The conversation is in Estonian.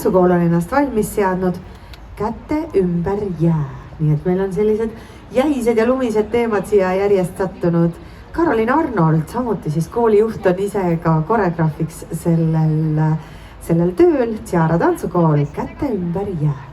Tantsukool on ennast valmis seadnud käte ümber jää. Nii et meil on sellised jäised ja lumised teemad siia järjest sattunud. Karolin Arnold, samuti siis koolijuht on ise ka koreograafiks sellel tööl. Tiara tantsukool, käte ümber jää.